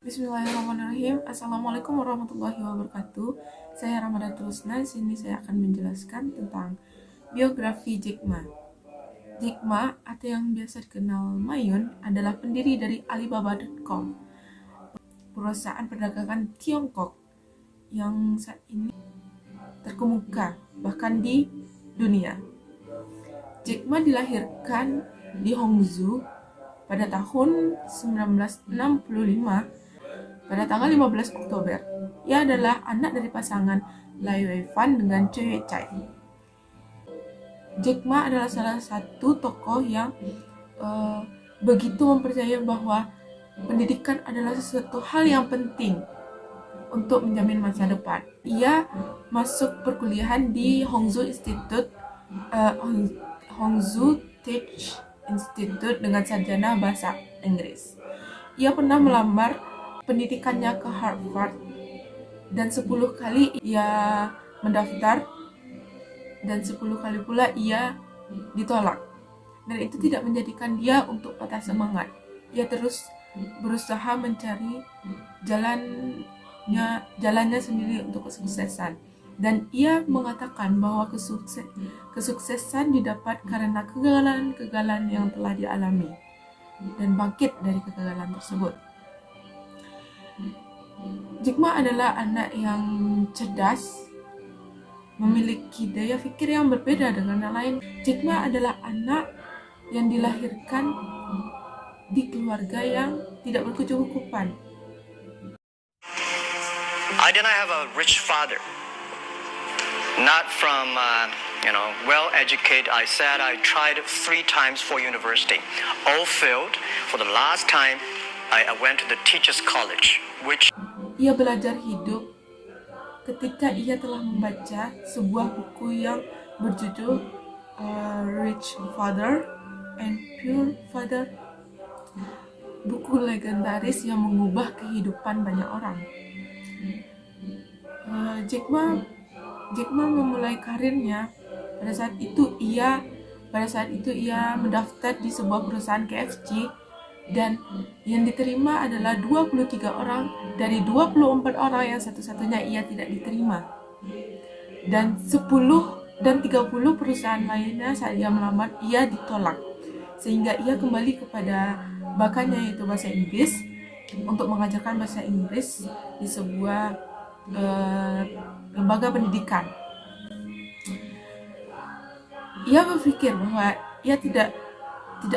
Bismillahirrahmanirrahim. Assalamualaikum warahmatullahi wabarakatuh. Saya Ramadatul Husna. Di sini saya akan menjelaskan tentang biografi Jack Ma. Jack Ma atau yang biasa dikenal Mayun adalah pendiri dari Alibaba.com, perusahaan perdagangan Tiongkok yang saat ini terkemuka bahkan di dunia. Jack Ma dilahirkan di Hangzhou pada tahun 1965 pada tanggal 15 Oktober. Ia adalah anak dari pasangan Lai Weifan dengan Choi Chai. Jack Ma adalah salah satu tokoh yang begitu mempercayai bahwa pendidikan adalah sesuatu hal yang penting untuk menjamin masa depan. Ia masuk perkuliahan di Hangzhou Tech Institute dengan sarjana bahasa Inggris. Ia pernah melamar pendidikannya ke Harvard dan 10 kali ia mendaftar dan 10 kali pula ia ditolak. Dan itu tidak menjadikan dia untuk patah semangat. Ia terus berusaha mencari jalannya sendiri untuk kesuksesan. Dan ia mengatakan bahwa kesuksesan didapat karena kegagalan-kegagalan yang telah dialami dan bangkit dari kegagalan tersebut. Jack Ma adalah anak yang cerdas, memiliki daya pikir yang berbeda dengan yang lain. Jack Ma adalah anak yang dilahirkan di keluarga yang tidak berkecukupan. I did not have a rich father. Not from, well-educated. I said I tried 3 times for university. All failed. For the last time, I went to the teacher's college, which... Ia belajar hidup ketika ia telah membaca sebuah buku yang berjudul Rich Father and Poor Father. Buku legendaris yang mengubah kehidupan banyak orang. Jack Ma memulai karirnya pada saat itu ia mendaftar di sebuah perusahaan KFC dan yang diterima adalah 23 orang dari 24 orang yang satu-satunya ia tidak diterima. Dan 30 perusahaan lainnya saat ia melamar ia ditolak. Sehingga ia kembali kepada bakatnya yaitu bahasa Inggris untuk mengajarkan bahasa Inggris di sebuah lembaga pendidikan. Ia berpikir bahwa ia tidak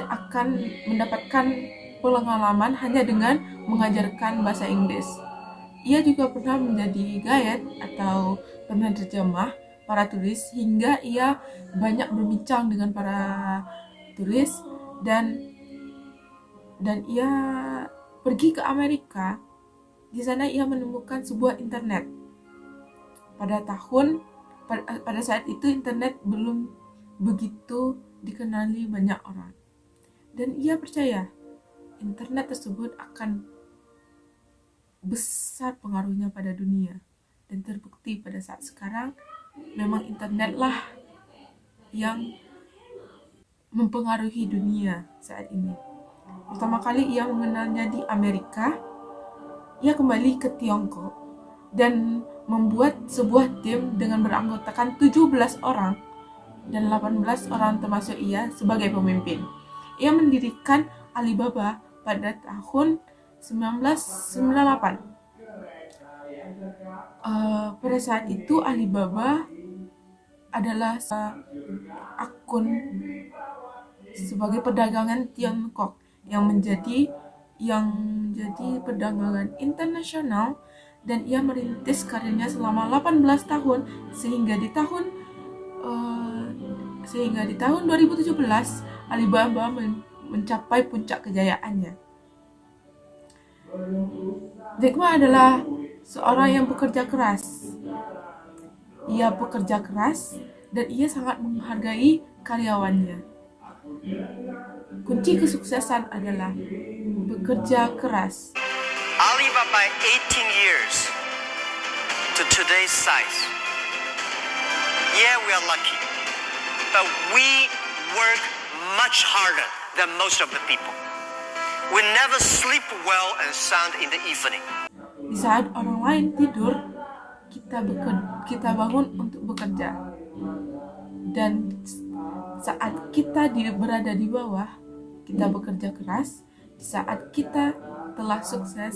akan mendapatkan pengalaman hanya dengan mengajarkan bahasa Inggris. Ia juga pernah menjadi guide atau penerjemah para turis hingga ia banyak berbincang dengan para turis dan ia pergi ke Amerika. Di sana ia menemukan sebuah internet. Pada saat itu internet belum begitu dikenali banyak orang. Dan ia percaya internet tersebut akan besar pengaruhnya pada dunia. Dan terbukti pada saat sekarang memang internetlah yang mempengaruhi dunia saat ini. Pertama kali ia mengenalnya di Amerika. Ia kembali ke Tiongkok dan membuat sebuah tim dengan beranggotakan 17 orang dan 18 orang termasuk ia sebagai pemimpin. Ia mendirikan Alibaba pada tahun 1998. Pada saat itu Alibaba adalah akun sebagai perdagangan Tiongkok yang menjadi perdagangan internasional, dan ia merintis karirnya selama 18 tahun sehingga di tahun 2017 Alibaba mencapai puncak kejayaannya. Jack Ma adalah seorang yang bekerja keras. Ia bekerja keras dan ia sangat menghargai karyawannya. Kunci kesuksesan adalah bekerja keras. Alibaba 18 years to today's size. Yeah, we are lucky, but we work much harder than most of the people. We never sleep well and sound in the evening. Di saat orang lain tidur, kita bangun untuk bekerja. Dan saat kita berada di bawah, kita bekerja keras. Di saat kita telah sukses,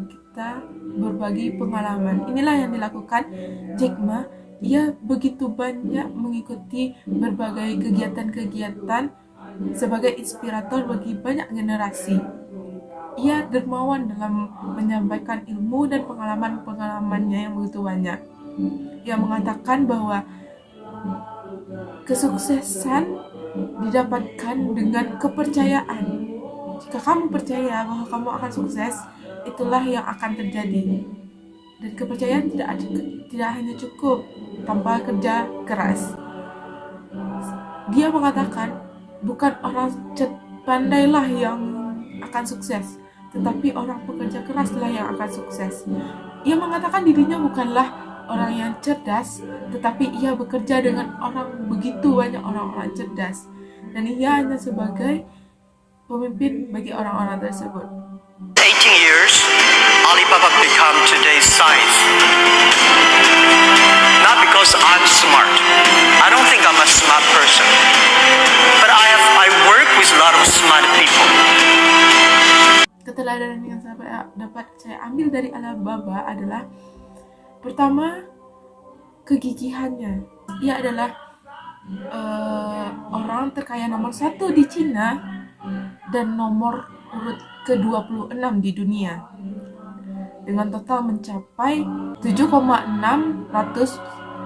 kita berbagi pengalaman. Inilah yang dilakukan Jack Ma. Ia begitu banyak mengikuti berbagai kegiatan-kegiatan sebagai inspirator bagi banyak generasi. Ia dermawan dalam menyampaikan ilmu dan pengalaman-pengalamannya yang begitu banyak. Ia mengatakan bahwa kesuksesan didapatkan dengan kepercayaan. Jika kamu percaya bahwa kamu akan sukses, itulah yang akan terjadi. Dan kepercayaan tidak hanya cukup tanpa kerja keras. Dia mengatakan, bukan orang pandailah yang akan sukses, tetapi orang pekerja keraslah yang akan sukses. Ia mengatakan dirinya bukanlah orang yang cerdas, tetapi ia bekerja dengan begitu banyak orang-orang cerdas, dan ia hanya sebagai pemimpin bagi orang-orang tersebut. 18 years, Alibaba become today's size. Not because I'm smart. I don't think I'm a smart person. But I work with a lot of smart people. Keteladanan yang dapat saya ambil dari Alibaba adalah, pertama, kegigihannya. Ia adalah orang terkaya nomor 1 di Cina dan nomor urut ke-26 di dunia, dengan total mencapai 7,6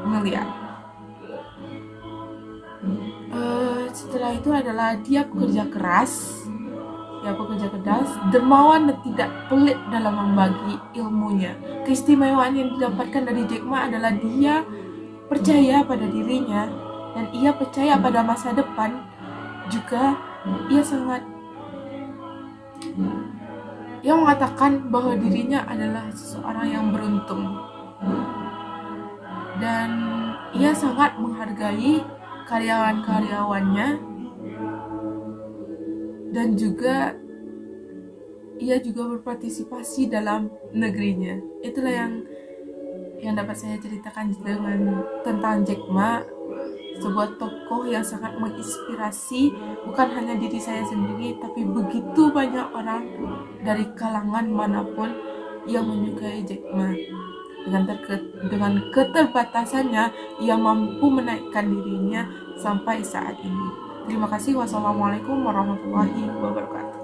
miliar. Setelah itu adalah dia pekerja keras, dermawan dan tidak pelit dalam membagi ilmunya. Keistimewaan yang didapatkan dari Jack Ma adalah dia percaya pada dirinya dan ia percaya pada masa depan. Juga ia mengatakan bahwa dirinya adalah seseorang yang beruntung, dan ia sangat menghargai karyawan-karyawannya, dan juga ia juga berpartisipasi dalam negerinya. Itulah yang dapat saya ceritakan tentang Jack Ma, sebuah tokoh yang sangat menginspirasi bukan hanya diri saya sendiri, tapi begitu banyak orang dari kalangan manapun yang menyukai Jack Ma. Dengan keterbatasannya, ia mampu menaikkan dirinya sampai saat ini. Terima kasih. Wassalamualaikum warahmatullahi wabarakatuh.